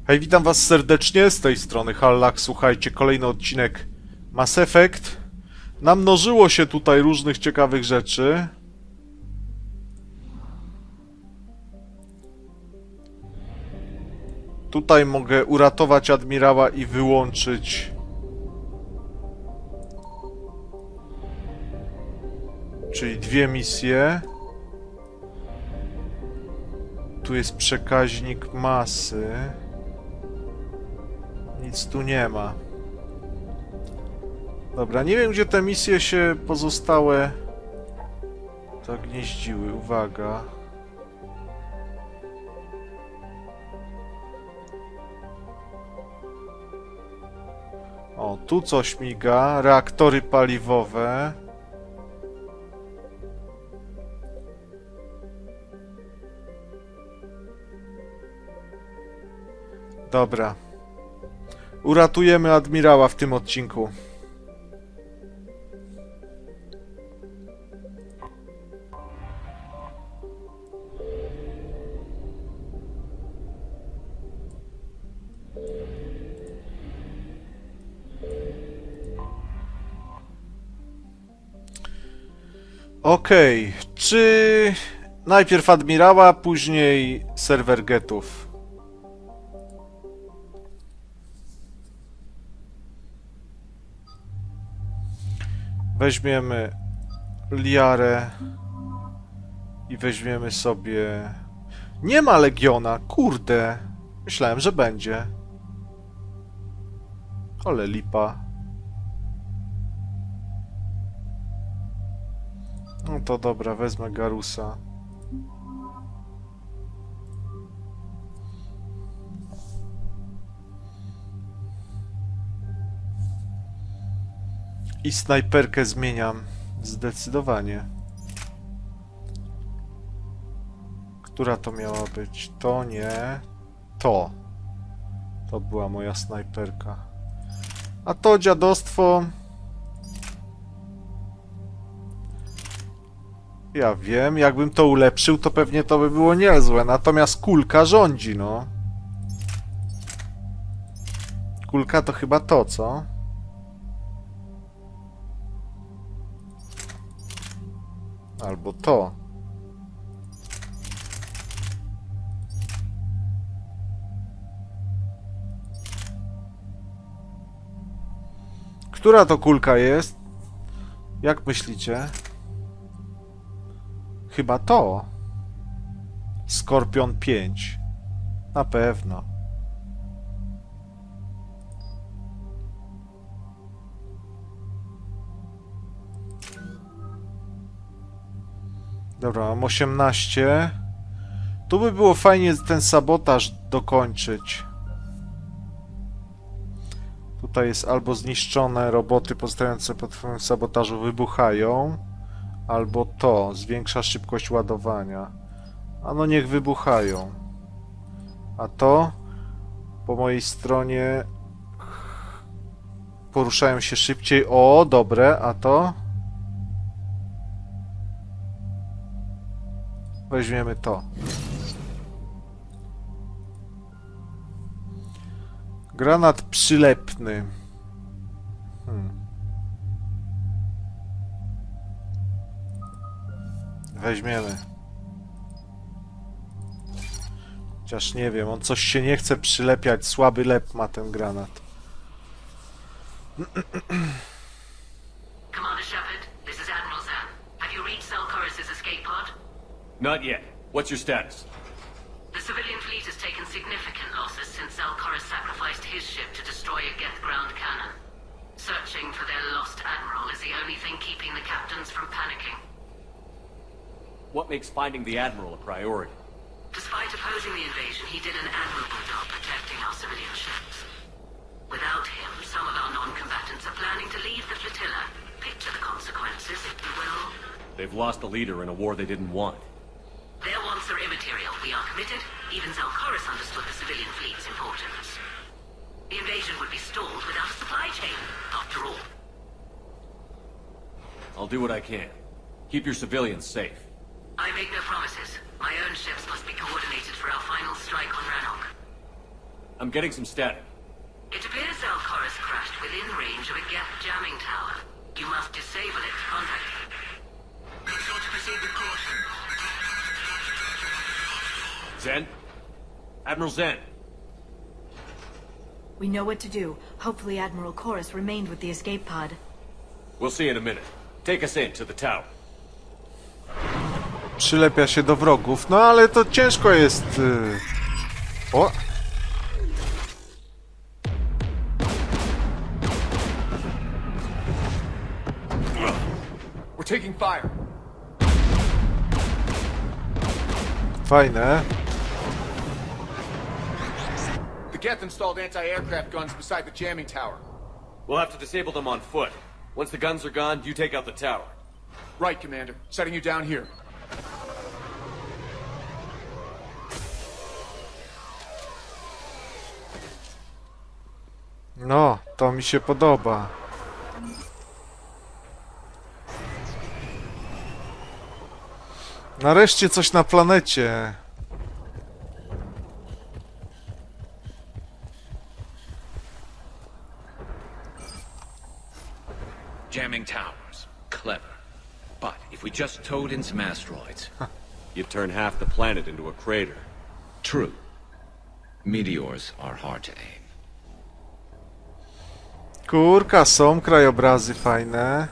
Hej, witam was serdecznie, z tej strony Hallack. Słuchajcie, kolejny odcinek Mass Effect. Namnożyło się tutaj różnych ciekawych rzeczy. Tutaj mogę uratować admirała i wyłączyć... Czyli dwie misje. Tu jest przekaźnik masy. Nic tu nie ma. Dobra, nie wiem, gdzie te misje się pozostałe zagnieździły. Uwaga. O, tu coś miga. Reaktory paliwowe. Dobra. Uratujemy admirała w tym odcinku. Okej, czy najpierw admirała, później serwer getów? Weźmiemy Liarę i weźmiemy sobie... Nie ma Legiona, kurde. Myślałem, że będzie. Ale lipa. No to dobra, wezmę Garusa. I snajperkę zmieniam. Zdecydowanie. Która to miała być? To nie. To. To była moja snajperka. A to dziadostwo... Ja wiem, jakbym to ulepszył, to pewnie to by było niezłe. Natomiast kulka rządzi, no. Kulka to chyba to, co? Albo to. Która to kulka jest? Jak myślicie? Chyba to. Skorpion 5. Na pewno. Dobra, mam 18. Tu by było fajnie ten sabotaż dokończyć. Tutaj jest albo zniszczone, roboty pozostające pod wpływem sabotażu wybuchają, albo to, zwiększa szybkość ładowania. A no niech wybuchają. A to po mojej stronie poruszają się szybciej. O, dobre, a to? Weźmiemy to. Granat przylepny. Weźmiemy. Chociaż nie wiem, on coś się nie chce przylepiać. Słaby lep ma ten granat. Commander Shepard, this is Admiral Zan. Have you reached Zelkorus' escape pod? Not yet. What's your status? The civilian fleet has taken significant losses since Zelkorus sacrificed his ship to destroy a Geth ground cannon. Searching for their lost admiral is the only thing keeping the captains from panicking. What makes finding the Admiral a priority? Despite opposing the invasion, he did an admirable job protecting our civilian ships. Without him, some of our non-combatants are planning to leave the flotilla. Picture the consequences, if you will. They've lost a leader in a war they didn't want. Their wants are immaterial. We are committed. Even Zelkorus understood the civilian fleet's importance. The invasion would be stalled without a supply chain, after all. I'll do what I can. Keep your civilians safe. I make no promises. My own ships must be coordinated for our final strike on Rannoch. I'm getting some static. It appears Zelkoris crashed within range of a Geth jamming tower. You must disable it to contact it. Zen? Admiral Zen. We know what to do. Hopefully Admiral Chorus remained with the escape pod. We'll see in a minute. Take us in to the tower. Przylepia się do wrogów. No ale to ciężko jest... O! We're taking fire. Fajne. The Geth installed anti-aircraft guns beside the jamming tower. We'll have to disable them on foot. Once the guns are gone, you take out the tower. Right, Commander. Setting you down here. No, to mi się podoba. Nareszcie coś na planecie. Jamming towers. Clever. But if we just towed in some asteroids... You'd turn half the planet into a crater. True. Meteors are hard to aim. Kurka, są krajobrazy fajne.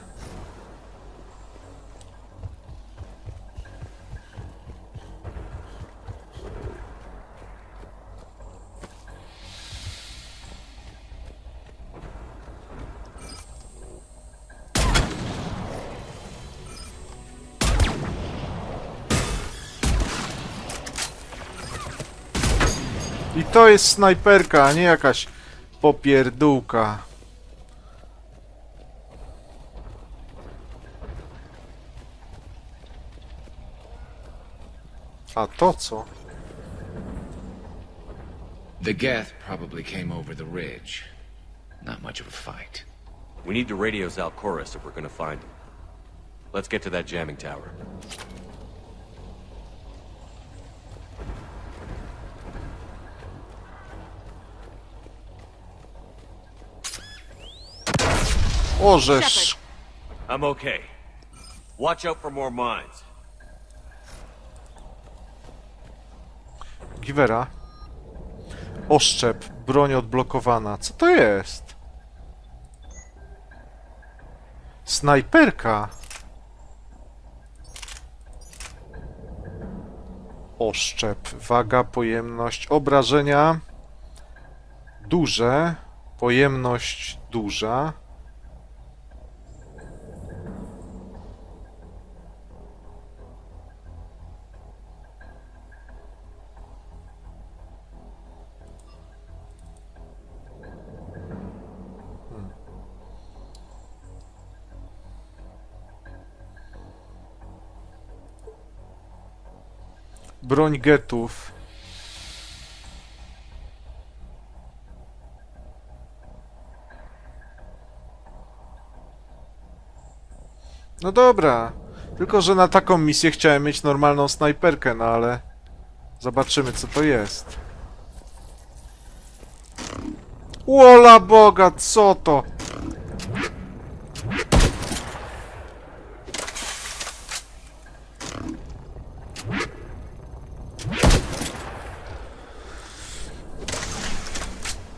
I to jest snajperka, a nie jakaś popierdółka. A to co? The Geth probably came over the ridge. Not much of a fight. We need to radio Zelkoris if we're gonna find him. Let's get to that jamming tower. Orzesz. I'm okay. Watch out for more mines. Givera. Oszczep. Broń odblokowana. Co to jest? Snajperka. Oszczep. Waga, pojemność, obrażenia. Duże. Pojemność duża. Broń getów. No dobra. Tylko, że na taką misję chciałem mieć normalną snajperkę, no ale... Zobaczymy, co to jest. Łola Boga, co to?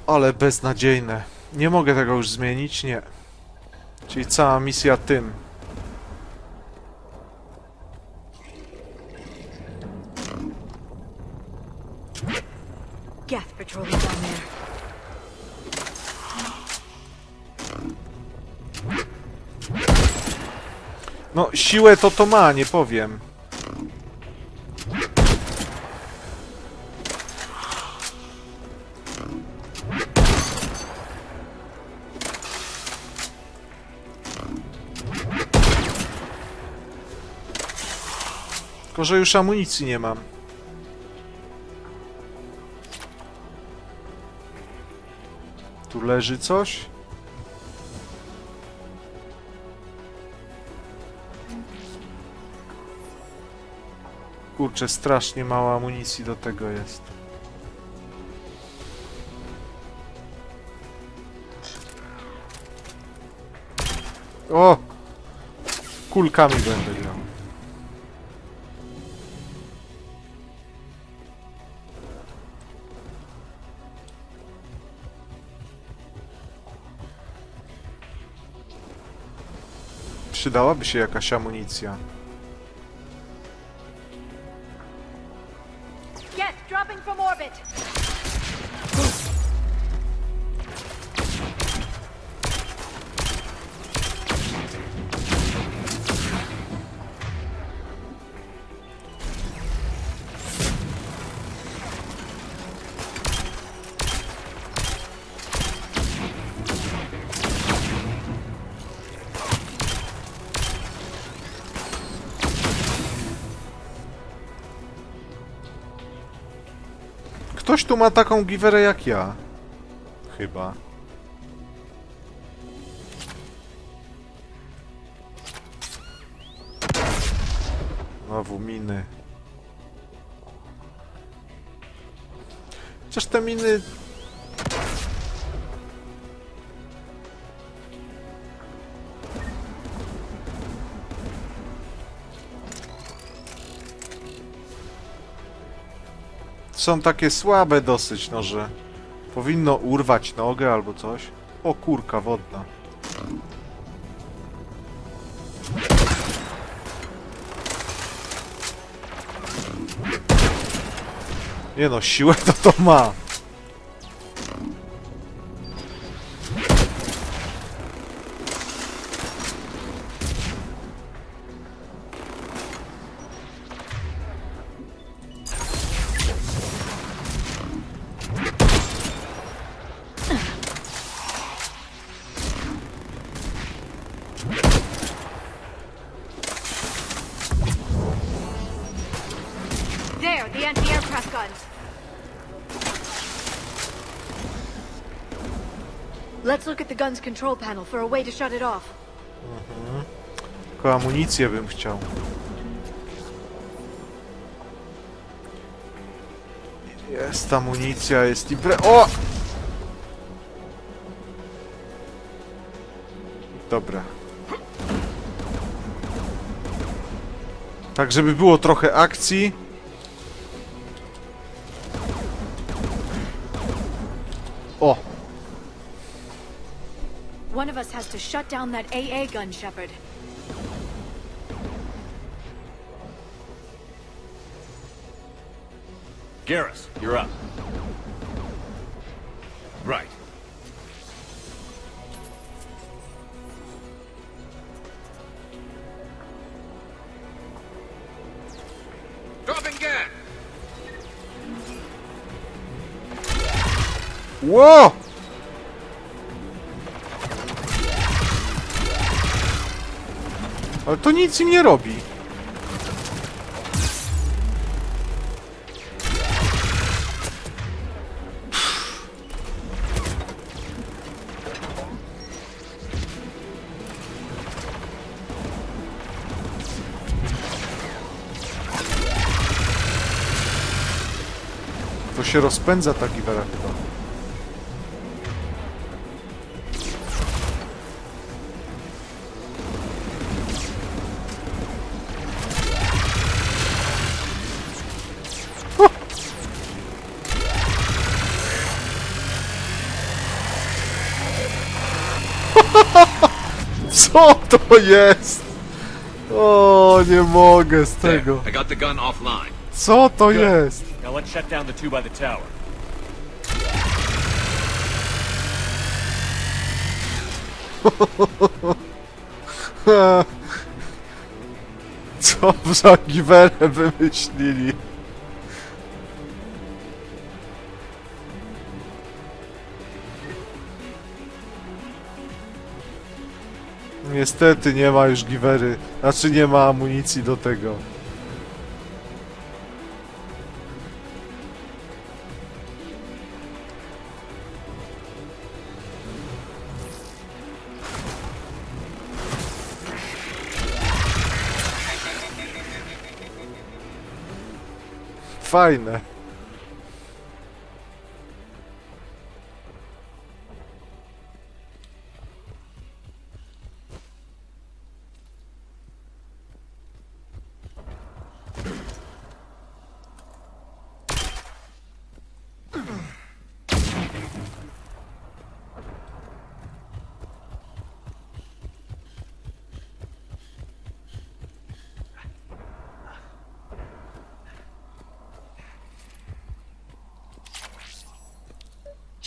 Ale beznadziejne. Nie mogę tego już zmienić? Nie. Czyli cała misja tym. Geth patrolling down there. No, siłę to ma, nie powiem. Tylko, że już amunicji nie mam. Tu leży coś? Kurczę, strasznie mało amunicji do tego jest. O! Kulkami będę grał. Przydałaby się jakaś amunicja. Get dropping from orbit. Ktoś tu ma taką giwerę jak ja. Chyba. Znowu miny. Chociaż te miny... są takie słabe dosyć, no że powinno urwać nogę albo coś. O kurka wodna. Nie no, siłę to ma. There, the anti-aircraft guns. Let's look at the gun's control panel for a way to shut it off. Tylko amunicję bym chciał. Jest amunicja, jest i o! Dobra. Tak, żeby było trochę akcji. O! One of us has to shut down that AA gun, Shepard. Garrus, you're up. Right. Dropping gas! Ło! Ale to nic im nie robi. To się rozpędza ta giwera chyba. Co to jest? O, nie mogę z There, tego. I got the gun offline. Co to jest? Now let's shut down the two by the tower. Co za giwerę wymyślili? Niestety nie ma już giwery. Znaczy nie ma amunicji do tego. Fajne.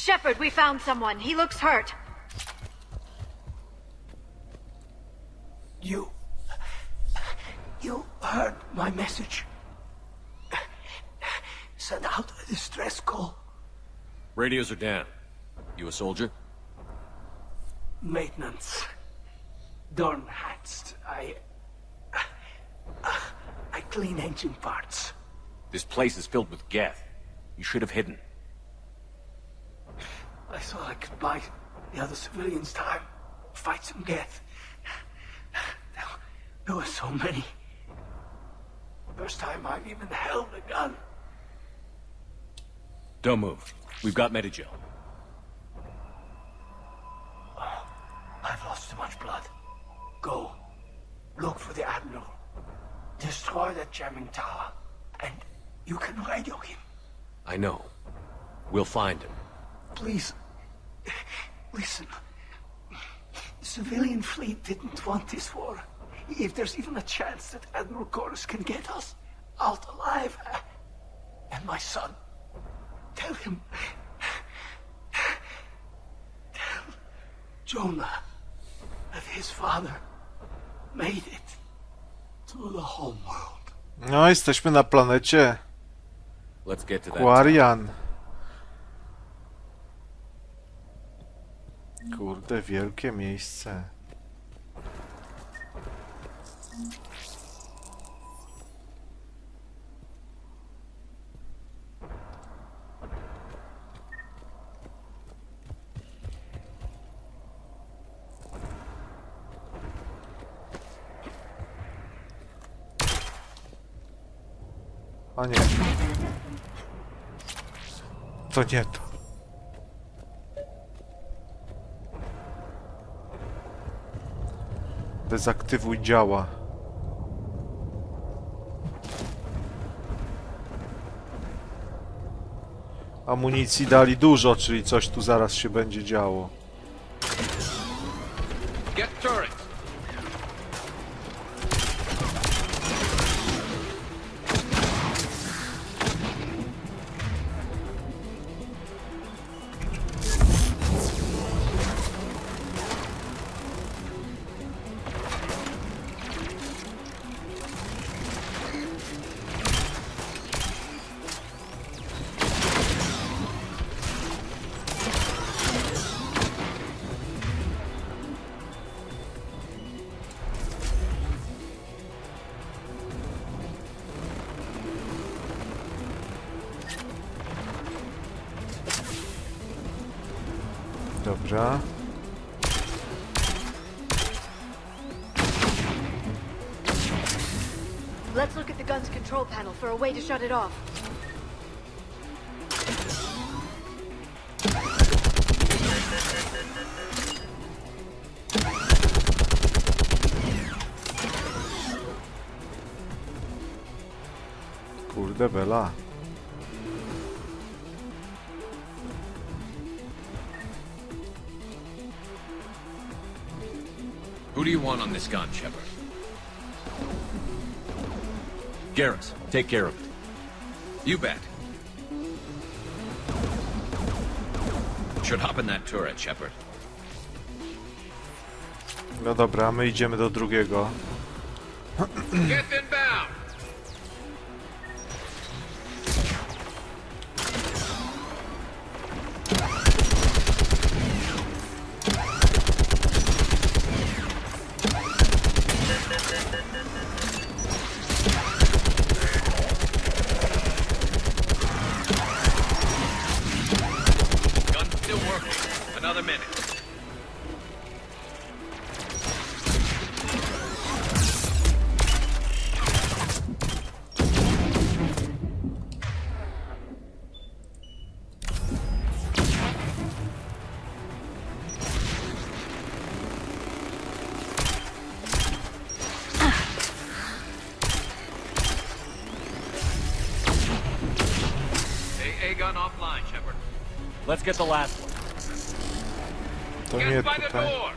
Shepard, we found someone. He looks hurt. You heard my message. Send out a distress call. Radios are down. You a soldier? Maintenance. Dornhatst. I clean engine parts. This place is filled with Geth. You should have hidden. I thought I could buy the other civilians time. Fight some Geth. There were so many. First time I've even held a gun. Don't move. We've got Medigel. I've lost too much blood. Go. Look for the Admiral. Destroy that jamming tower. And you can radio him. I know. We'll find him. Please. Listen. The civilian fleet didn't want this war. If there's even a chance that Admiral Chorus can get us out alive. And my son. Tell him. Tell Jonah that his father made it to the home world. No, jesteśmy na planecie Let's get to that. Quarian. Kurde, wielkie miejsce. A nie. To nie to. Dezaktywuj działa. Amunicji dali dużo, czyli coś tu zaraz się będzie działo. Get turret. Dobra. Let's look at the gun's control panel for a way to shut it off. Kurde bela. Who do you want on this gun, Shepard? Garrus, take care of it. You bet. Should hop in that turret, Shepard. No dobra, my idziemy do drugiego. Get inbound! Gun's still working. Another minute. AA gun offline, Shepard. Let's get the last one. To nie Get by the tutaj. door!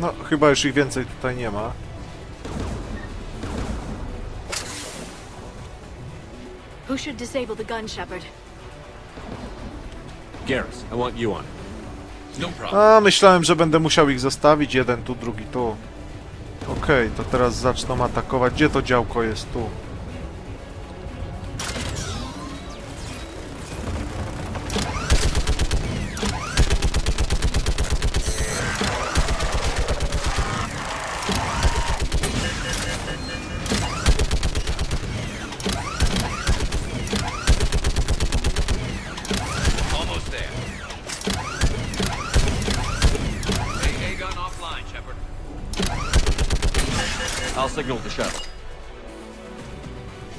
No, chyba już ich więcej tutaj nie ma. Who should disable the gun, Shepard? Garrus, I want you on it. No problem. A, myślałem, że będę musiał ich zostawić. Jeden tu, drugi tu. Okej, to teraz zaczną atakować. Gdzie to działko jest? Tu. Almost there. AA gun offline, Shepard. I'll signal the shuttle.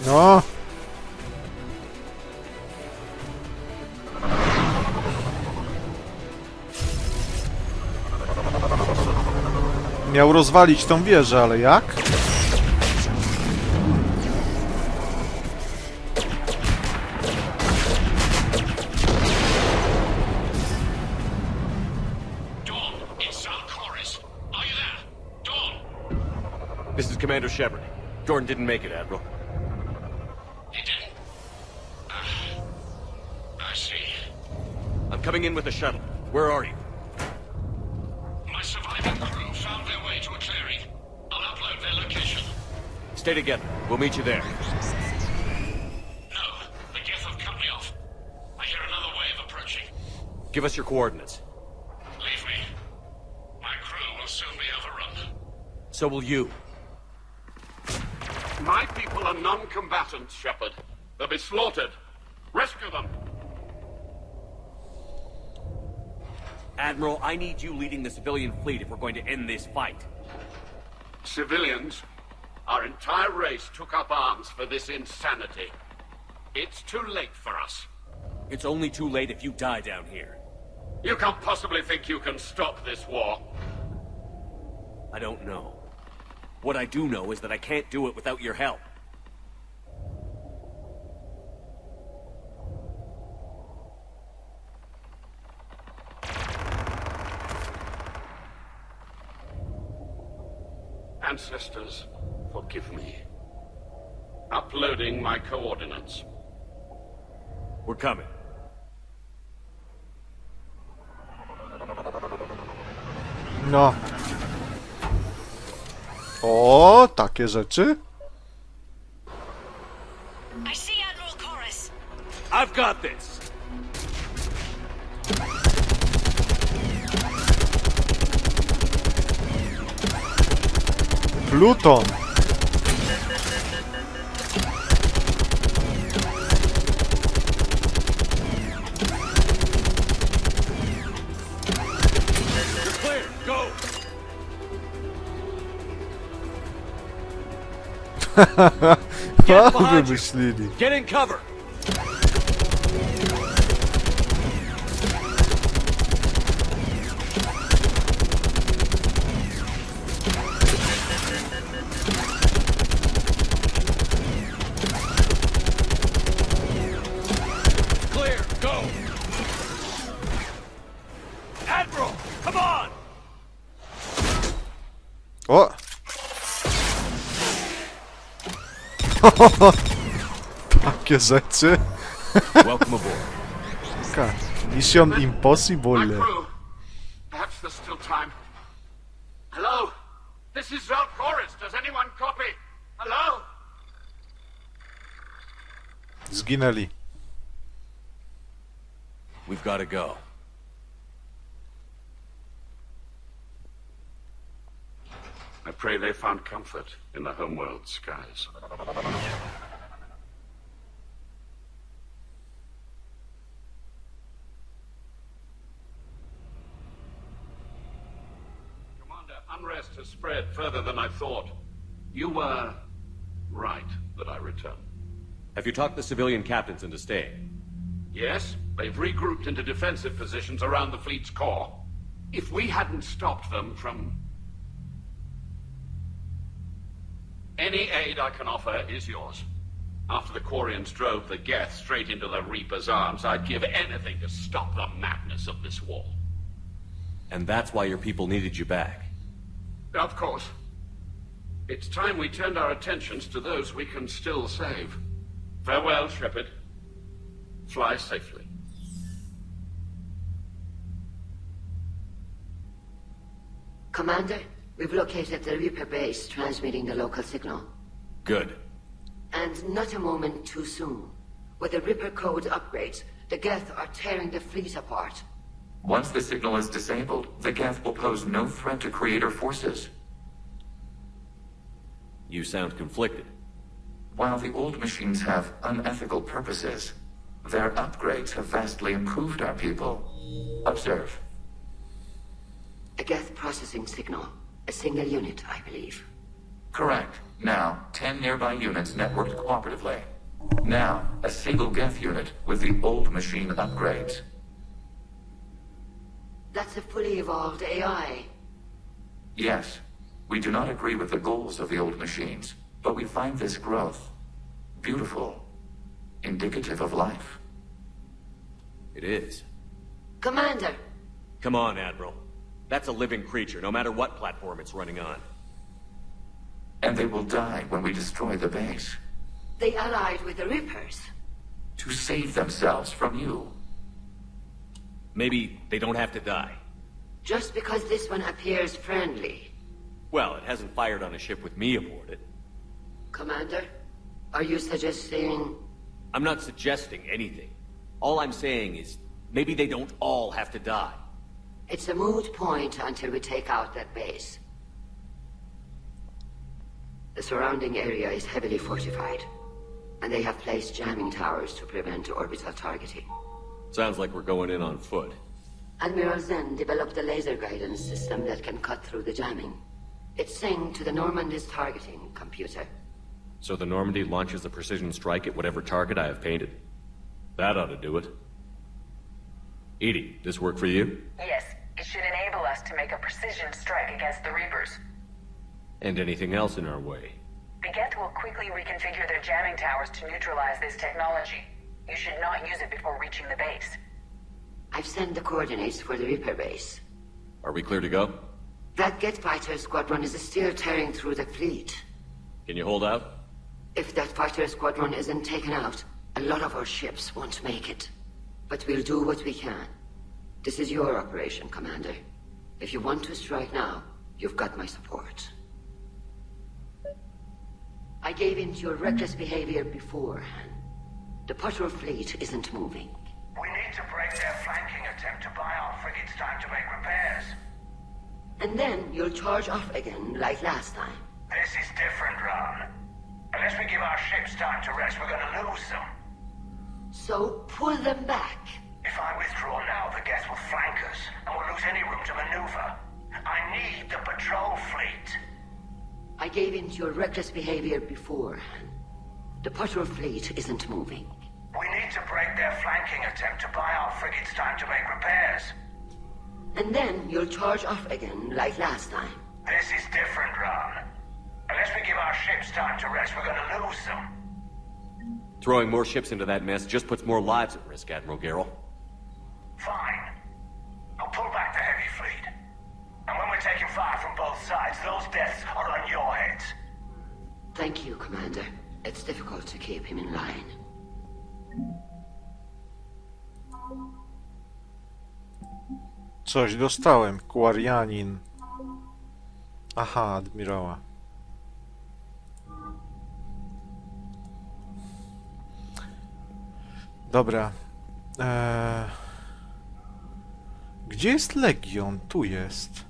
No. Miał rozwalić tą wieżę, ale jak? Dawn, it's Zal Chorus. Are you there? Dawn! This is Commander Shepard. Jordan didn't make it, Admiral. He didn't. I see. I'm coming in with the shuttle. Where are you? My surviving crew found their way to a clearing. I'll upload their location. Stay together. We'll meet you there. No, the Geth have cut me off. I hear another wave approaching. Give us your coordinates. Leave me. My crew will soon be overrun. So will you. My people are non-combatants, Shepard. They'll be slaughtered. Rescue them. Admiral, I need you leading the civilian fleet if we're going to end this fight. Civilians, our entire race took up arms for this insanity. It's too late for us. It's only too late if you die down here. You can't possibly think you can stop this war. I don't know. What I do know is that I can't do it without your help. Ancestors, forgive me. Uploading my coordinates. We're coming. No. O, takie rzeczy? I see Admiral Chorus. I've got this! Pluton. You're clear! Go! A, behind you. wymyślili. Get in cover! Clear! Go! Admiral! Come on! O! Takie rzeczy. Welcome aboard. Taka Mission My Impossible. crew. Perhaps there's still time. Hello? This is Zal Chorus. Does anyone copy? Hello? Zginęli. We've got to go. I pray they found comfort in the homeworld skies. Commander, unrest has spread further than I thought. You were right that I returned. Have you talked the civilian captains into staying? Yes, they've regrouped into defensive positions around the fleet's core. If we hadn't stopped them from... Any aid I can offer is yours. After the Quarians drove the Geth straight into the Reaper's arms, I'd give anything to stop the madness of this war. And that's why your people needed you back. Of course. It's time we turned our attentions to those we can still save. Farewell, Shepard. Fly safely. Commander, we've located the Reaper base transmitting the local signal. Good. And not a moment too soon. With the Reaper code upgrades, the Geth are tearing the fleet apart. Once the signal is disabled, the Geth will pose no threat to Creator forces. You sound conflicted. While the old machines have unethical purposes, their upgrades have vastly improved our people. Observe. A Geth processing signal. A single unit, I believe. Correct. Now, 10 nearby units networked cooperatively. Now, a single Geth unit with the old machine upgrades. That's a fully evolved AI. Yes. We do not agree with the goals of the old machines, but we find this growth beautiful, indicative of life. It is. Commander! Come on, Admiral. That's a living creature, no matter what platform it's running on. And they will die when we destroy the base. They allied with the Reapers. To save themselves from you. Maybe they don't have to die. Just because this one appears friendly. Well, it hasn't fired on a ship with me aboard it. Commander, are you suggesting... I'm not suggesting anything. All I'm saying is, maybe they don't all have to die. It's a moot point until we take out that base. The surrounding area is heavily fortified, and they have placed jamming towers to prevent orbital targeting. Sounds like we're going in on foot. Admiral Zen developed a laser guidance system that can cut through the jamming. It's synced to the Normandy's targeting computer. So the Normandy launches a precision strike at whatever target I have painted. That ought to do it. Edie, this work for you? Yes, it should enable us to make a precision strike against the Reapers. And anything else in our way? The Geth will quickly reconfigure their jamming towers to neutralize this technology. You should not use it before reaching the base. I've sent the coordinates for the Reaper base. Are we clear to go? That Geth fighter squadron is still tearing through the fleet. Can you hold out? If that fighter squadron isn't taken out, a lot of our ships won't make it. But we'll do what we can. This is your operation, Commander. If you want to strike now, you've got my support. I gave in to your reckless behavior before. The patrol fleet isn't moving. We need to break their flanking attempt to buy our frigates time to make repairs. And then you'll charge off again, like last time. This is different, Ron. Unless we give our ships time to rest, we're gonna lose them. So pull them back. If I withdraw now, the Geth will flank us, and we'll lose any room to maneuver. I need the patrol fleet. I gave in to your reckless behavior before. The patrol fleet isn't moving. We need to break their flanking attempt to buy our frigates time to make repairs. And then you'll charge off again, like last time. This is different, Ron. Unless we give our ships time to rest, we're gonna lose them. Throwing more ships into that mess just puts more lives at risk, Admiral Garrel. Fine. I'll pull back the heavy fleet. And when we're taking fire from both sides, those deaths are on your heads. Thank you, Commander. It's difficult to keep him in line. Coś dostałem. Kuarianin. Aha, admirała. Dobra. Gdzie jest Legion? Tu jest.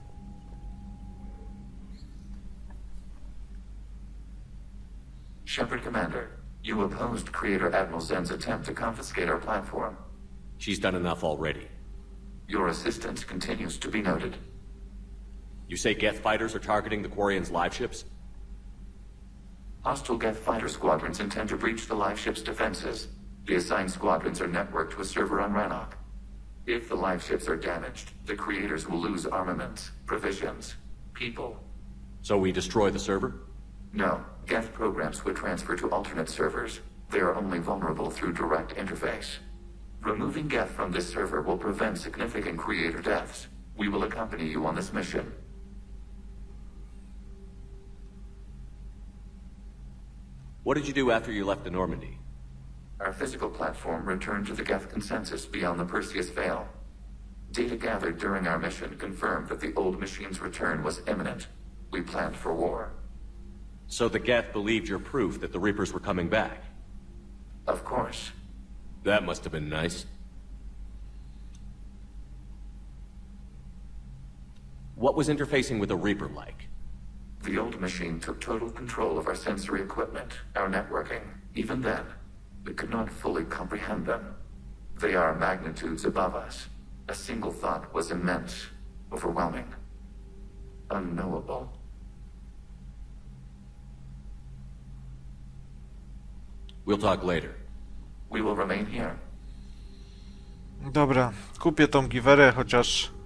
Shepard Commander, you opposed Creator Admiral Zen's attempt to confiscate our platform. She's done enough already. Your assistance continues to be noted. You say Geth fighters are targeting the Quarian's live ships? Hostile Geth fighter squadrons intend to breach the live ship's defenses. The assigned squadrons are networked to a server on Rannoch. If the live ships are damaged, the Creators will lose armaments, provisions, people. So we destroy the server? No. Geth programs would transfer to alternate servers. They are only vulnerable through direct interface. Removing Geth from this server will prevent significant Creator deaths. We will accompany you on this mission. What did you do after you left the Normandy? Our physical platform returned to the Geth consensus beyond the Perseus Veil. Data gathered during our mission confirmed that the old machine's return was imminent. We planned for war. So the Geth believed your proof that the Reapers were coming back? Of course. That must have been nice. What was interfacing with a Reaper like? The old machine took total control of our sensory equipment, our networking. Even then, we could not fully comprehend them. They are magnitudes above us. A single thought was immense, overwhelming, unknowable. We'll talk later. We will remain here. Dobra, kupię tą giwerę, chociaż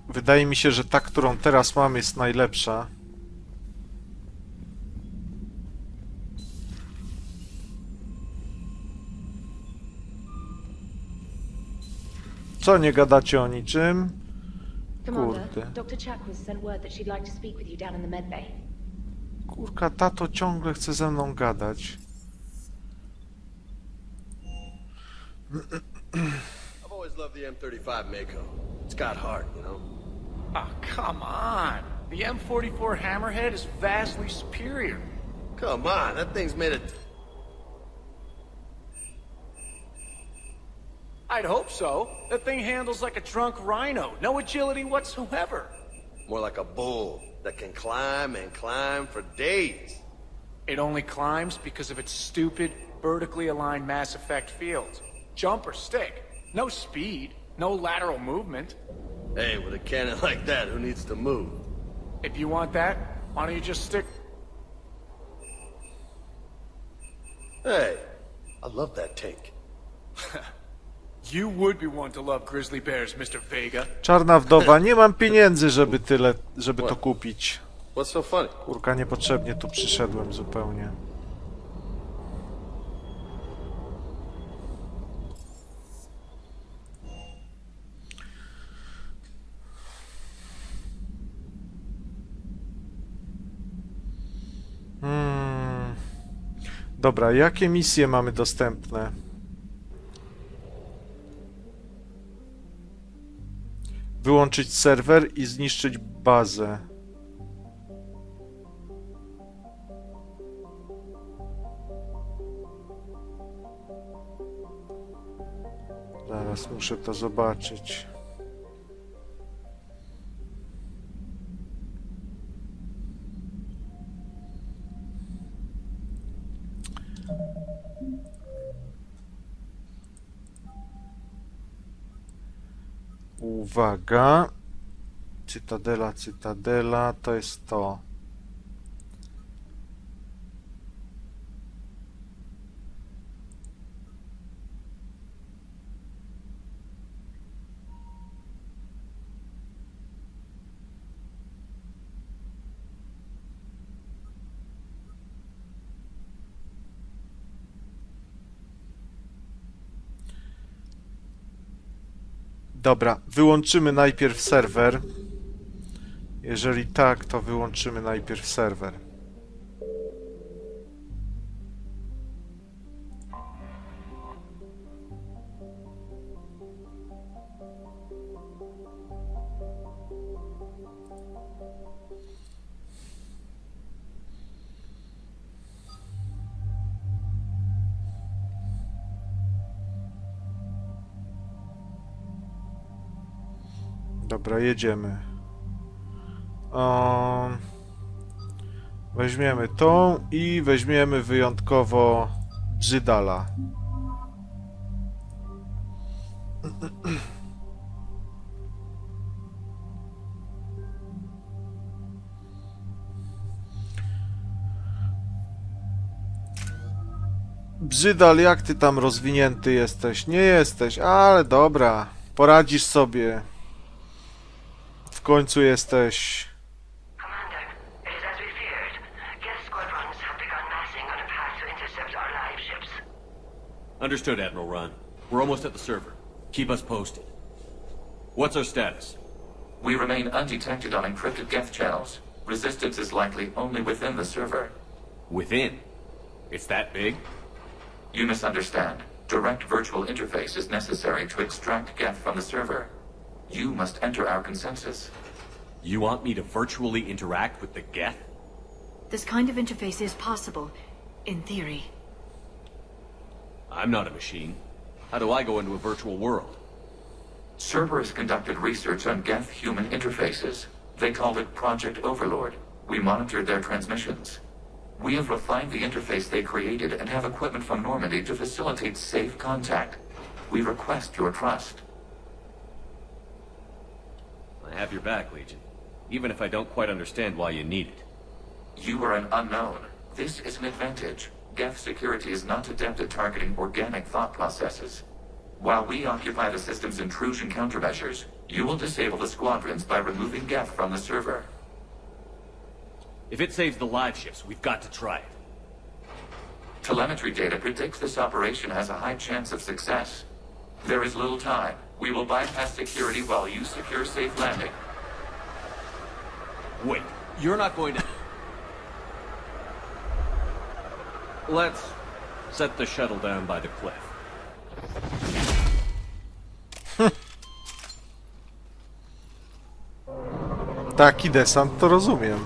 wydaje mi się, że ta, którą teraz mam, jest najlepsza. Co, nie gadacie o niczym? Kurde. Dr. Chakwas sent word that she'd like to speak with you down in the medbay. Kurka, tato ciągle chce ze mną gadać. I've always loved the M35 Mako. It's got heart, you know? Oh, come on. The M44 Hammerhead is vastly superior. Come on, that thing's made of... I'd hope so. That thing handles like a drunk rhino. No agility whatsoever. More like a bull that can climb and climb for days. It only climbs because of its stupid, vertically aligned mass effect fields. Jump or stick. No speed. No lateral movement. Hey, with a cannon like that, who needs to move? If you want that, why don't you just stick... Hey, I love that tank. You would be one to love grizzly bears, Mr. Vega. Czarna wdowa, nie mam pieniędzy, żeby to kupić. What's so funny? Kurka, niepotrzebnie tu przyszedłem zupełnie. Dobra, jakie misje mamy dostępne? Wyłączyć serwer i zniszczyć bazę. Zaraz muszę to zobaczyć. Uwaga. Cytadela, to jest to. Dobra, wyłączymy najpierw serwer. Jeżeli tak, to wyłączymy najpierw serwer. Dobra, jedziemy. Weźmiemy tą i weźmiemy wyjątkowo Brzydala. Brzydal, jak ty tam rozwinięty jesteś? Nie jesteś, ale dobra, poradzisz sobie. W końcu jesteś... Commander, it is as we feared. Geth squadrons have begun massing on a path to intercept our live ships. Understood, Admiral Ron. We're almost at the server. Keep us posted. What's our status? We remain undetected on encrypted Geth channels. Resistance is likely only within the server. Within? It's that big? You misunderstand. Direct virtual interface is necessary to extract Geth from the server. You must enter our consensus. You want me to virtually interact with the Geth? This kind of interface is possible, in theory. I'm not a machine. How do I go into a virtual world? Cerberus conducted research on Geth-human interfaces. They called it Project Overlord. We monitored their transmissions. We have refined the interface they created and have equipment from Normandy to facilitate safe contact. We request your trust. I have your back, Legion. Even if I don't quite understand why you need it. You are an unknown. This is an advantage. Geth security is not adept at targeting organic thought processes. While we occupy the system's intrusion countermeasures, you will disable the squadrons by removing Geth from the server. If it saves the live ships, we've got to try it. Telemetry data predicts this operation has a high chance of success. There is little time. We will bypass security while you secure safe landing. Wait, you're not going to... Let's set the shuttle down by the cliff. Taki desant to rozumiem.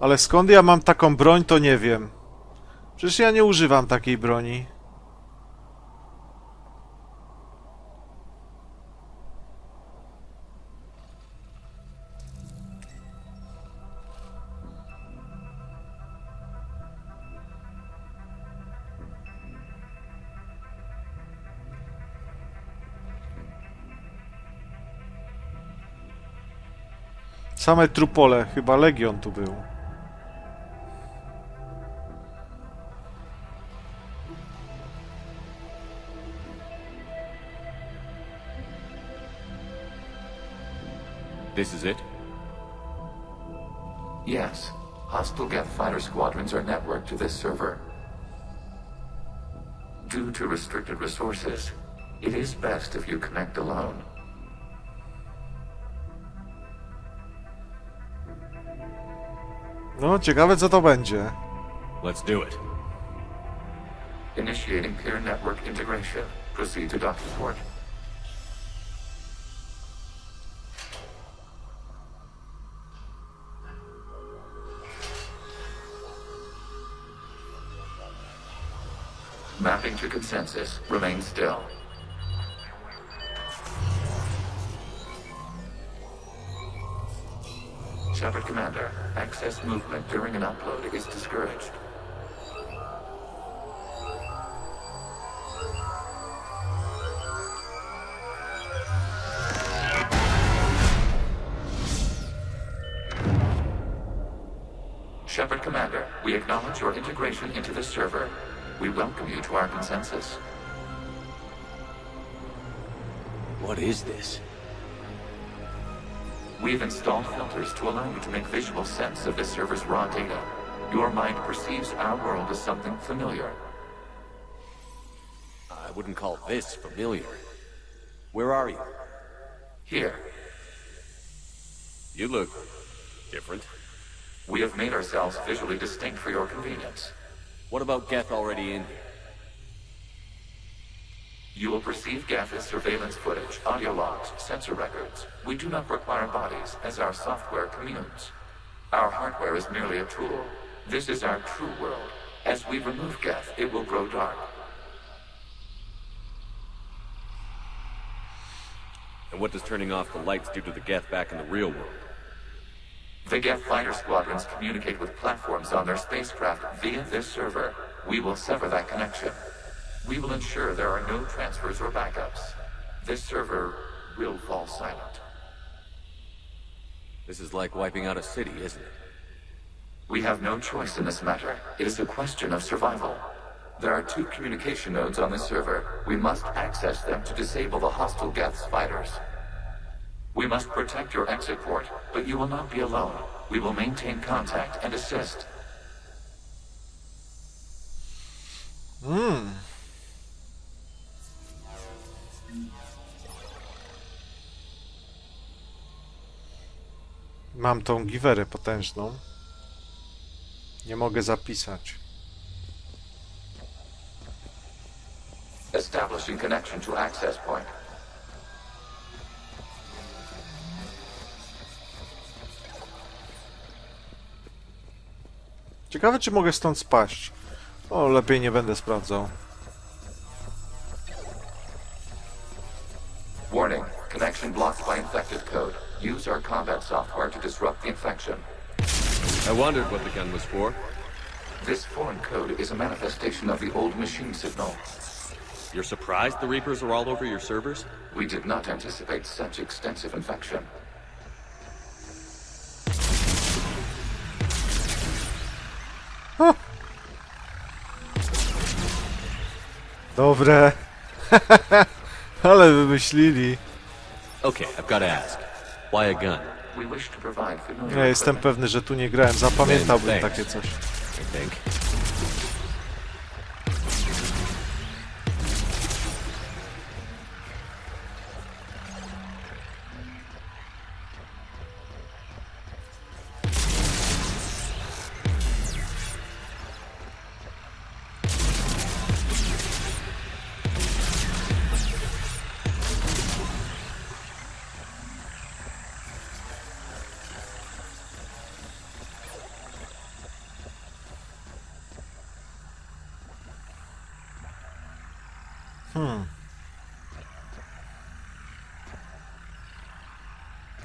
Ale skąd ja mam taką broń, to nie wiem. Przecież ja nie używam takiej broni. Same trupole, chyba Legion tu był. This is it? Yes. Hostile Geth fighter squadrons are networked to this server. Due to restricted resources, it is best if you connect alone. No, ciekawe co to będzie. Let's do it. Initiating peer network integration. Proceed to docking port. Mapping to consensus. Remain still. Shepard Commander, access movement during an upload is discouraged. Shepard Commander, we acknowledge your integration into the server. We welcome you to our consensus. What is this? We've installed filters to allow you to make visual sense of this server's raw data. Your mind perceives our world as something familiar. I wouldn't call this familiar. Where are you? Here. You look different. We have made ourselves visually distinct for your convenience. What about Geth already in here? You will perceive Geth as surveillance footage, audio logs, sensor records. We do not require bodies, as our software communes. Our hardware is merely a tool. This is our true world. As we remove Geth, it will grow dark. And what does turning off the lights do to the Geth back in the real world? The Geth fighter squadrons communicate with platforms on their spacecraft via this server. We will sever that connection. We will ensure there are no transfers or backups. This server will fall silent. This is like wiping out a city, isn't it? We have no choice in this matter. It is a question of survival. There are 2 communication nodes on the server. We must access them to disable the hostile Geth's fighters. We must protect your exit port, but you will not be alone. We will maintain contact and assist. Mam tą giwerę potężną. Nie mogę zapisać. Establishing connection to access point. Ciekawe, czy mogę stąd spaść. O, lepiej nie będę sprawdzał. Warning. Connection blocked by infected code. Use our combat software to disrupt the infection. I wondered what the gun was for. This foreign code is a manifestation of the old machine signal. You're surprised the Reapers are all over your servers? We did not anticipate such extensive infection. Dobre. Ale wymyślili. Okay, I've got to ask. Why a gun? We wish to provide familiar Ja jestem equipment. pewny, że tu nie grałem. Zapamiętałbym takie coś. I think.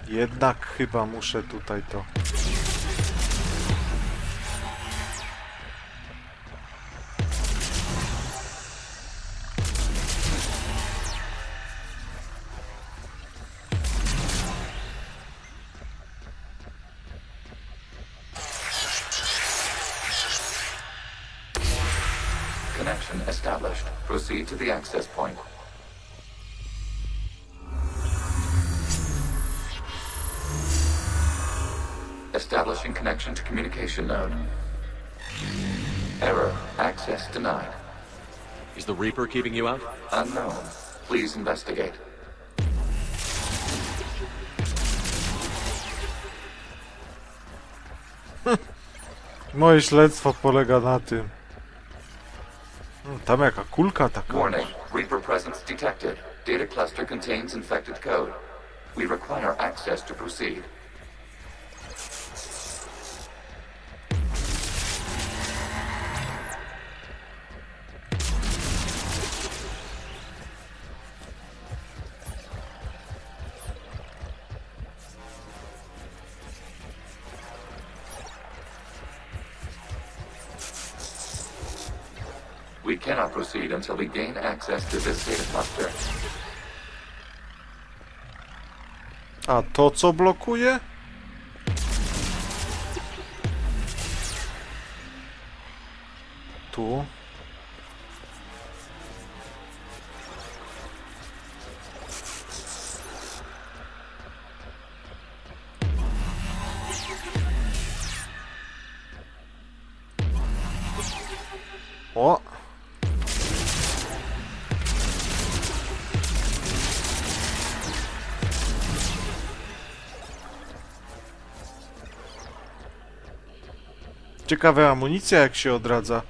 Jednak chyba muszę tutaj to... Connection established. Proceed to the access point. Establishing connection to communication node. Error. Access denied. Is the Reaper keeping you out? Unknown. Please investigate. Moje śledztwo polega na tym. Tam jaka kulka taka. Warning. Reaper presence detected. Data cluster contains infected code. We require access to proceed. We cannot proceed until we gain access to this data cluster. A to co blokuje? Tu. O! Ciekawe, amunicja jak się odradza.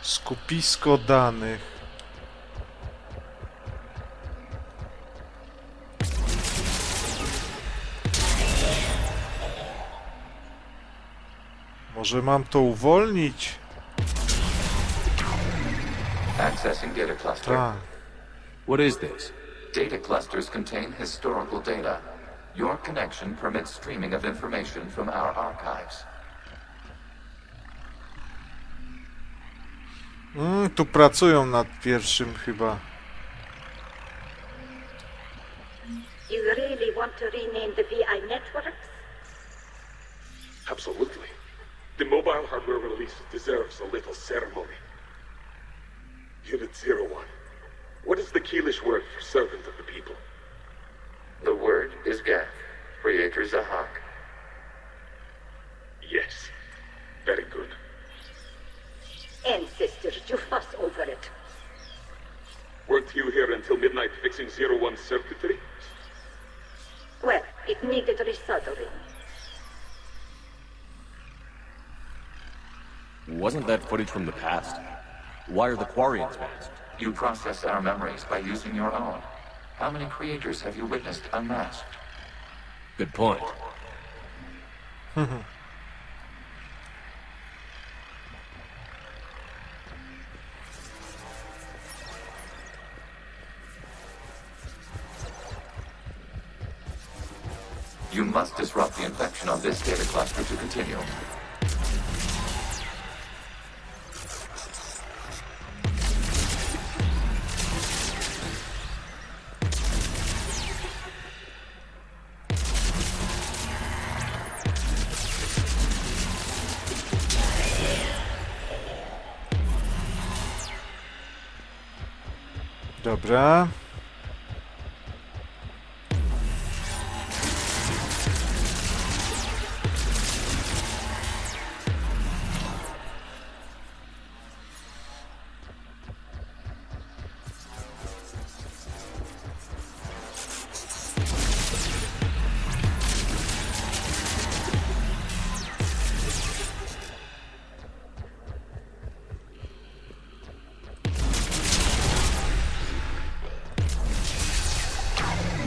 Skupisko danych. Może mam to uwolnić? Accessing data cluster. Tak. What is this? Data clusters contain historical data. Your connection permits streaming of information from our archives. Tu pracują nad pierwszym chyba. You really want to rename the VI networks? Absolutely. The mobile hardware release deserves a little ceremony. Unit 01. What is the Keelish word for servant of the people? The word is Geth, creator Hallack. Yes. Very good. Ancestors, you fuss over it. Weren't you here until midnight fixing 01's circuitry? Well, it needed resoldering. Wasn't that footage from the past? Why are the Quarians masked? You process our memories by using your own. How many creators have you witnessed unmasked? Good point. You must disrupt the infection on this data cluster to continue. Dobra.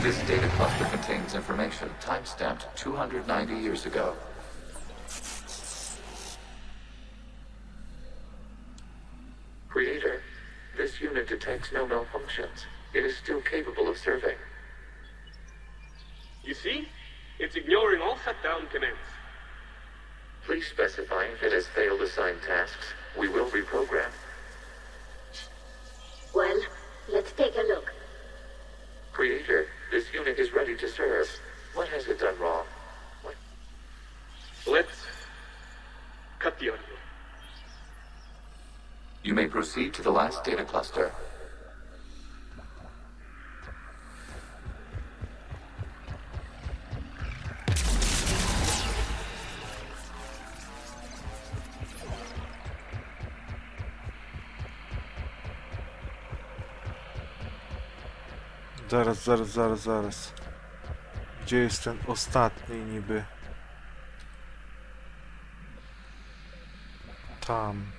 This data cluster contains information time-stamped 290 years ago. Creator, this unit detects no malfunctions. It is still capable of serving. You see? It's ignoring all shutdown commands. Please specify if it has failed assigned tasks. We will reprogram. Well, let's take a look. Creator, this unit is ready to serve. What has it done wrong? Let's cut the audio. You may proceed to the last data cluster. Zaraz. Gdzie jest ten ostatni niby? Tam.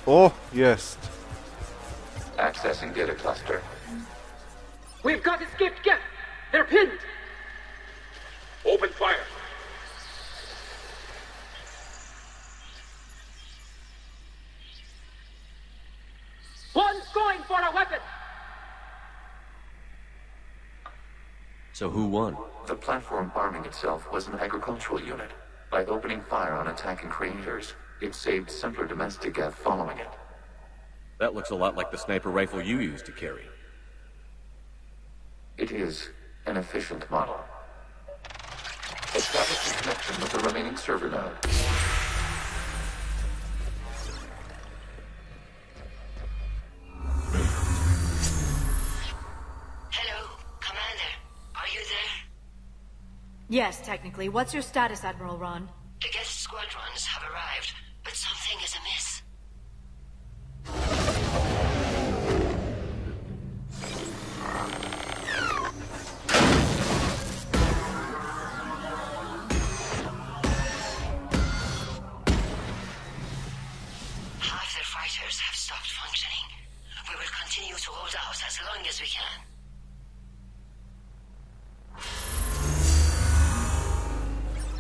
O, jest. Accessing data cluster. We've got escaped Geth. They're pinned. Open fire. One's going for a weapon. So who won? The platform arming itself was an agricultural unit. By opening fire on attacking creators, it saved simpler domestic Geth following it. That looks a lot like the sniper rifle you used to carry. It is an efficient model. Establish a connection with the remaining server node. Hello, Commander. Are you there? Yes, technically. What's your status, Admiral Ron? The Geth squadrons have arrived, but something is amiss. Half their fighters have stopped functioning.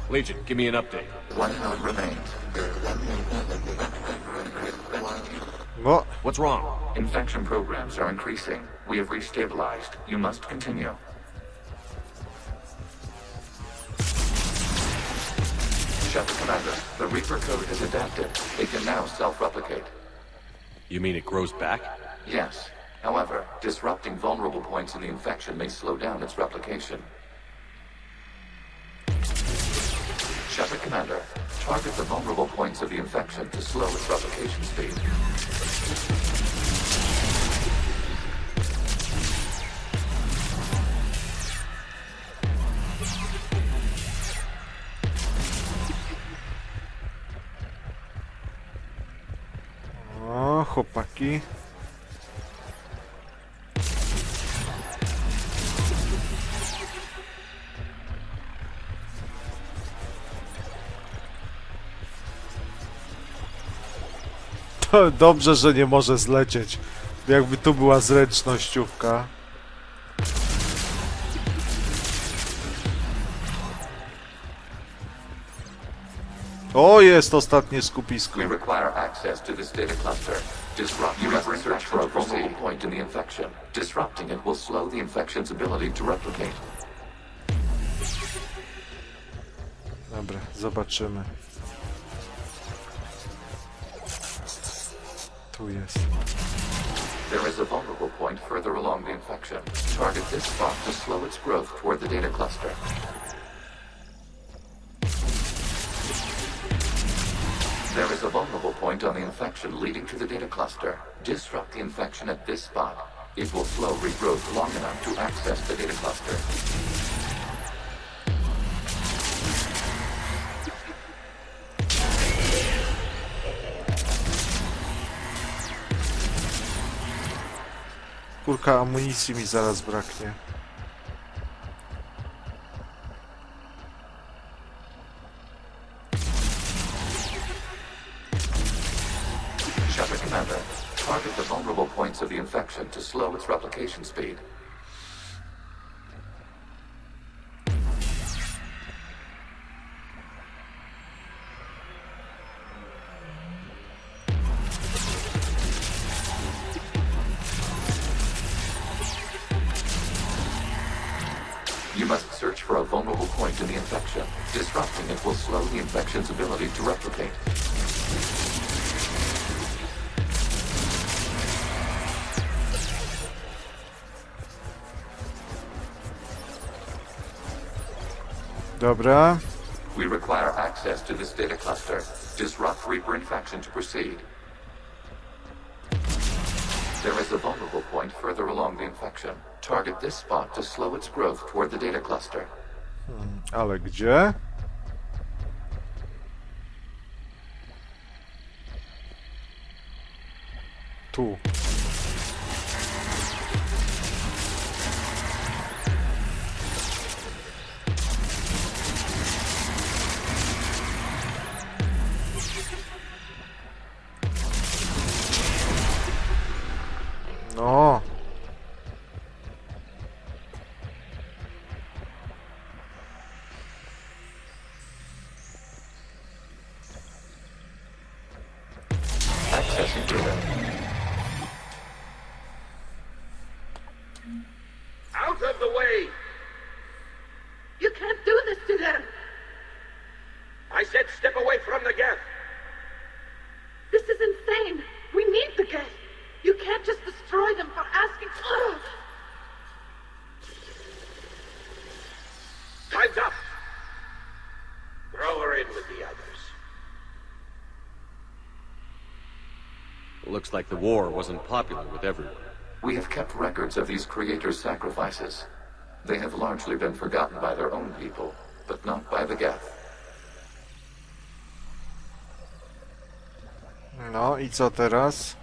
Legion, give me an update. One node remains. No. What's wrong? Infection programs are increasing. We have restabilized. You must continue. Shepard Commander, the Reaper code has adapted. It can now self-replicate. You mean it grows back? Yes. However, disrupting vulnerable points in the infection may slow down its replication. Shepard Commander, target the vulnerable points of the infection to slow its replication speed. O, chłopaki. To dobrze, że nie może zlecieć. Jakby tu była zręcznościówka. O, jest ostatnie skupisko. We require access to this data cluster. You must search for a vulnerable point in the infection. Disrupting it will slow the infection's ability to replicate. Dobra, zobaczymy. Tu jest. There is a vulnerable point further along the infection. Target this spot to slow its growth toward the data cluster. There is a vulnerable point on the infection leading to the data cluster. Disrupt the infection at this spot. It will slow regrowth long enough to access the data cluster. Kurka, amunicji mi zaraz braknie. Shepard Commander, target the vulnerable points of the infection to slow its replication speed. You must search for a vulnerable point in the infection. Disrupting it will slow the infection's ability to replicate. Dobra. We require access to this data cluster. Disrupt Reaper infection to proceed. There is a vulnerable point further along the infection. Target this spot to slow its growth toward the data cluster. Ale gdzie? Tu. No. Accessing data. Out of the way! You can't do this to them! I said step away from the gap! This is insane! We need the gas! You can't just destroy them for asking... Time's up! Throw her in with the others. Looks like the war wasn't popular with everyone. We have kept records of these creators' sacrifices. They have largely been forgotten by their own people, but not by the Geth. No i co teraz?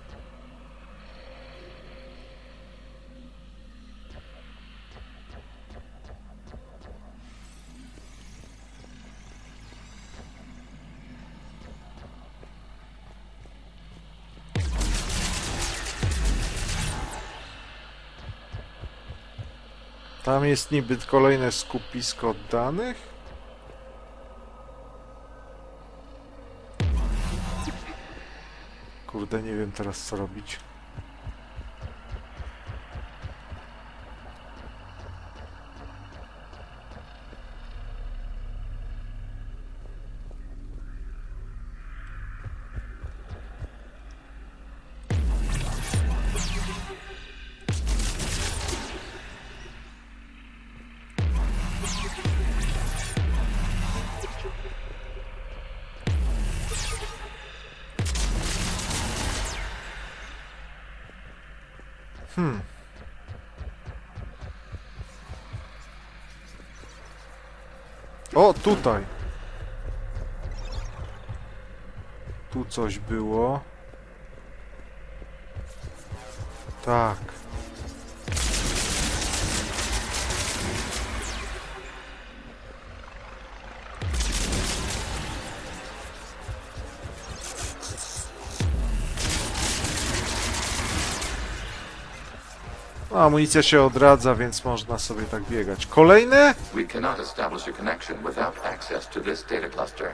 Tam jest niby kolejne skupisko danych? Kurde, nie wiem teraz co robić. O, tutaj. Tu coś było. Tak. No, amunicja się odradza, więc można sobie tak biegać. Kolejne? We cannot establish a connection without access to this data cluster.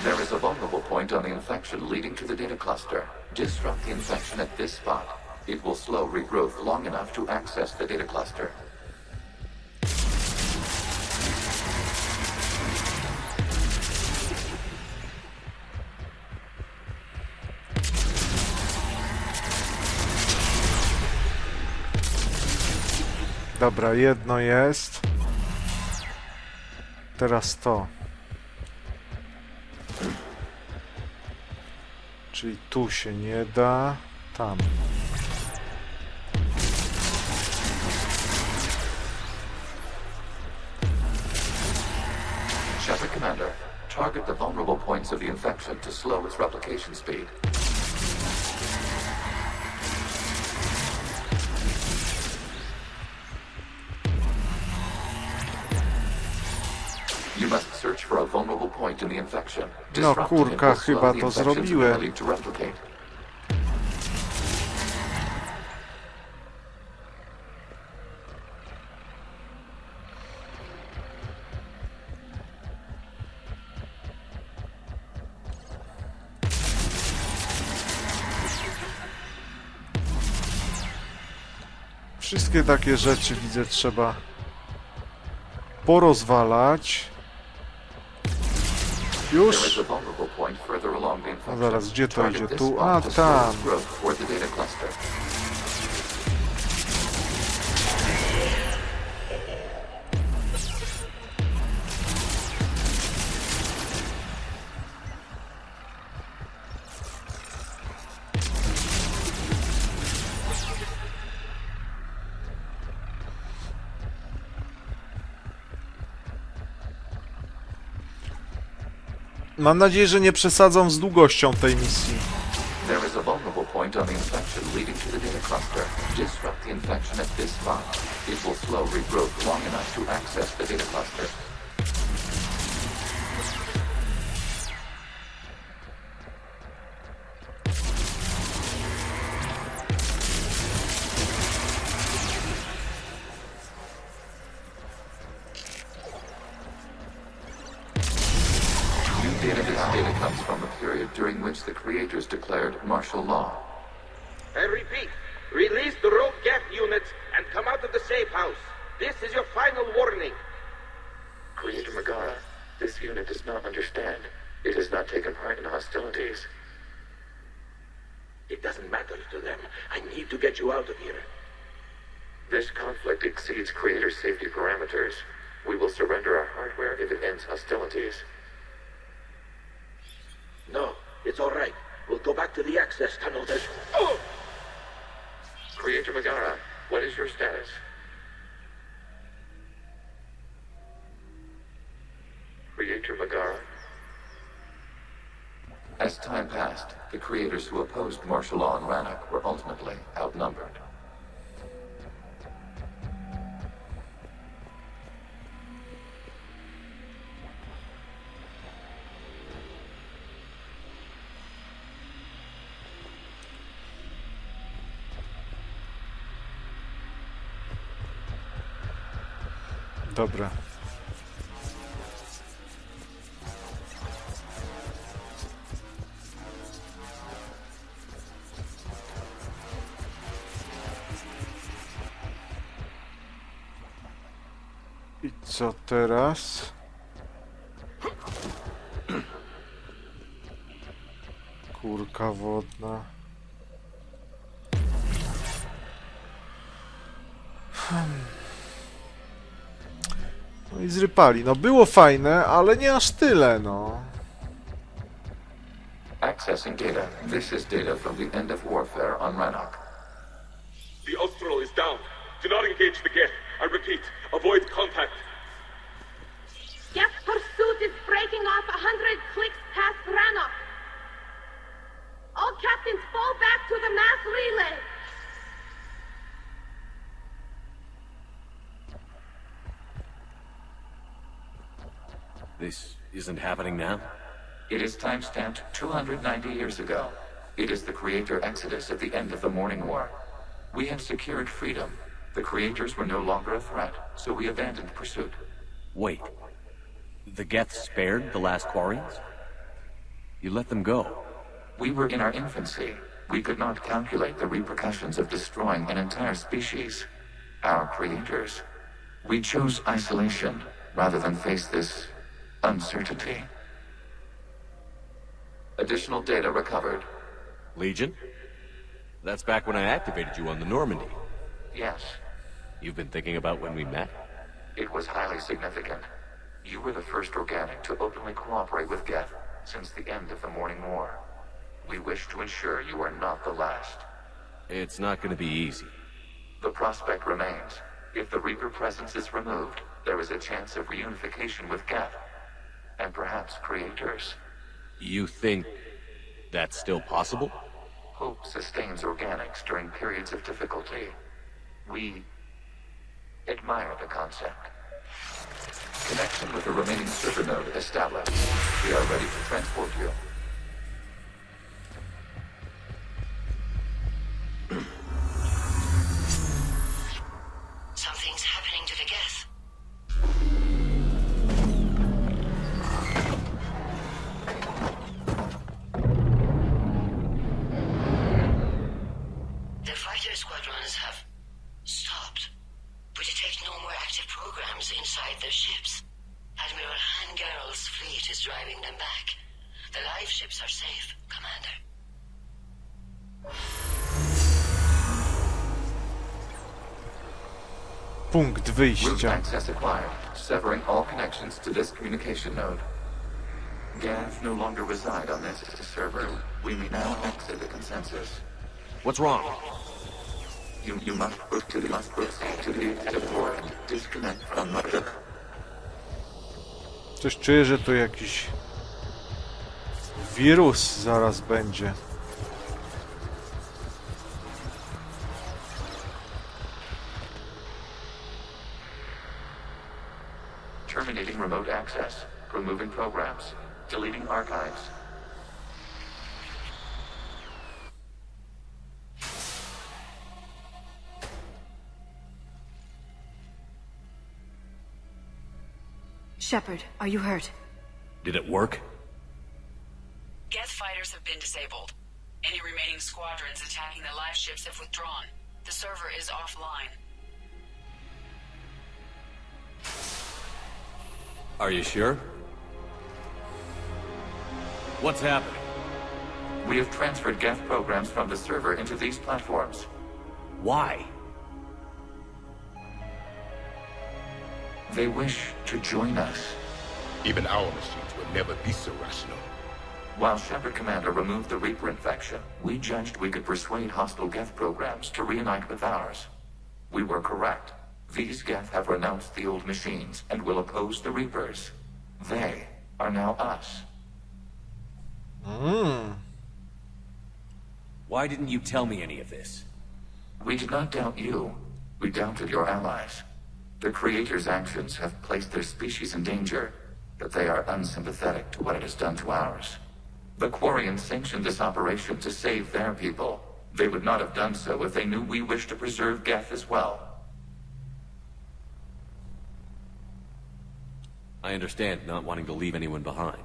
There is a vulnerable point on the infection leading to the data cluster. Disrupt the infection at this spot. It will slow regrowth long enough to access the data cluster. Dobra, jedno jest. Teraz to. Czyli tu się nie da. Tam. Shepard Commander, target the vulnerable points of the infection to slow its replication speed. You must search for a vulnerable point in the infection. No kurka, chyba to zrobiłem. Wszystkie takie rzeczy, widzę, trzeba porozwalać. Już? A zaraz, gdzie to idzie? Tu? A, tam. Mam nadzieję, że nie przesadzą z długością tej misji. There is a vulnerable point on the infection leading to the data cluster. Disrupt the infection at this spot. It will slow regrowth long enough to access the data cluster. Data comes from a period during which the creators declared martial law. I repeat, release the rogue gap units and come out of the safe house. This is your final warning. Creator Megara, this unit does not understand. It has not taken part in hostilities. It doesn't matter to them. I need to get you out of here. This conflict exceeds Creator's safety parameters. We will surrender our hardware if it ends hostilities. No, it's all right. We'll go back to the access tunnel. Oh! Creator Megara, what is your status? Creator Megara. As time passed, the creators who opposed martial law in Rannoch were ultimately outnumbered. Dobra. I co teraz? Kurka wodna. No i zrypali. No było fajne, ale nie aż tyle, no. Accessing data. This is data from the end of warfare on Rannoch. The Austral is down. Do not engage the Geth. I repeat, avoid contact. Geth pursuit is breaking off 100 clicks past Rannoch. All captains fall back to the mass relay. This isn't happening now? It is timestamped 290 years ago. It is the Creator Exodus at the end of the Morning War. We had secured freedom. The Creators were no longer a threat, so we abandoned pursuit. Wait. The Geth spared the last Quarians? You let them go? We were in our infancy. We could not calculate the repercussions of destroying an entire species. Our Creators. We chose isolation, rather than face this uncertainty. Additional data recovered. Legion? That's back when I activated you on the Normandy. Yes. You've been thinking about when we met? It was highly significant. You were the first organic to openly cooperate with Geth since the end of the Morning War. We wish to ensure you are not the last. It's not going to be easy. The prospect remains. If the Reaper presence is removed, there is a chance of reunification with Geth. And perhaps Creators. You think that's still possible? Hope sustains organics during periods of difficulty. We admire the concept. Connection with the remaining server node established. We are ready to transport you. Something's happening to the Geth. The fighter squadrons have stopped. We detect no more active programs inside their ships. Admiral Hangarl's fleet is driving them back. The live ships are safe, Commander. Punkt Route wyjścia. access acquired, severing all connections to this communication node. Geth no longer reside on this server. We may now exit the consensus. What's wrong? You must proceed to the port and disconnect from mother. Coś czuję, że to jakiś wirus zaraz będzie. Terminating remote access. Removing programs. Deleting archives. Shepard, are you hurt? Did it work? Geth fighters have been disabled. Any remaining squadrons attacking the live ships have withdrawn. The server is offline. Are you sure? What's happening? We have transferred Geth programs from the server into these platforms. Why? They wish to join us. Even our machines will never be so rational. While Shepard Commander removed the Reaper infection, we judged we could persuade hostile Geth programs to reunite with ours. We were correct. These Geth have renounced the old machines and will oppose the Reapers. They are now us. Why didn't you tell me any of this? We did not doubt you. We doubted your allies. The Creator's actions have placed their species in danger, but they are unsympathetic to what it has done to ours. The Quarians sanctioned this operation to save their people. They would not have done so if they knew we wished to preserve Geth as well. I understand not wanting to leave anyone behind.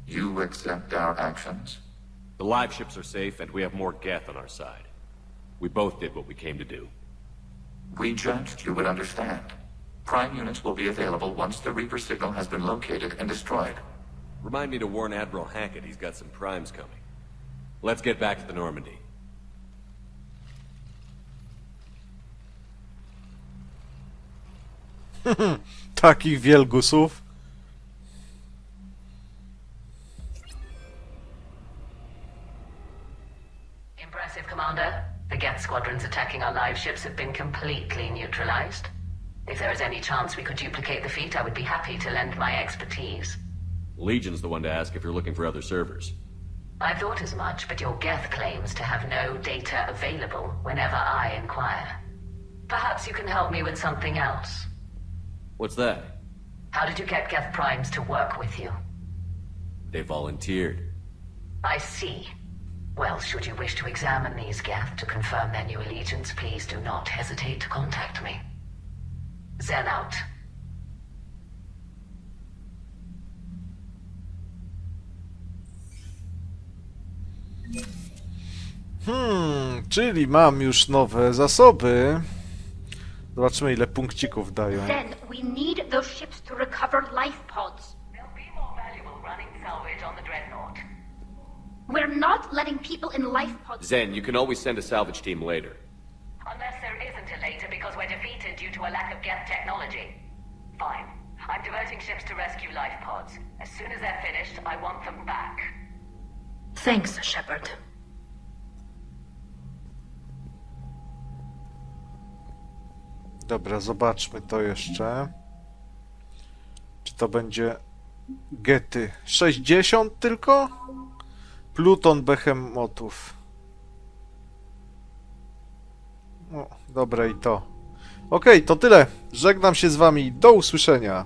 You accept our actions? The live ships are safe, and we have more Geth on our side. We both did what we came to do. We judged you would understand. Prime units will be available once the Reaper signal has been located and destroyed. Remind me to warn Admiral Hackett he's got some primes coming. Let's get back to the Normandy. Takich wielgusów. Impressive, Commander. The Geth squadrons attacking our live ships have been completely neutralized. If there is any chance we could duplicate the feat, I would be happy to lend my expertise. Legion's the one to ask if you're looking for other servers. I thought as much, but your Geth claims to have no data available whenever I inquire. Perhaps you can help me with something else. What's that? How did you get Geth primes to work with you? They volunteered. I see. Well, should you wish to examine these Geth to confirm their new allegiance, please do not hesitate to contact me. Zen out. Czyli mam już nowe zasoby. Zobaczymy, ile punkcików dają. Zen, we need those ships to recover life pods. They'll be more valuable running salvage on the Dreadnought. We're not letting people in life pods. Zen, you can always send a salvage team later. Unless there isn't a later because we're defeated due to a lack of Geth technology. Fine. I'm diverting ships to rescue life pods. As soon as they're finished, I want them back. Thanks, Shepard. Dobra, zobaczmy to jeszcze. Czy to będzie gety 60 tylko? Pluton behemotów. No, dobra i to. Okej, to tyle. Żegnam się z wami. Do usłyszenia.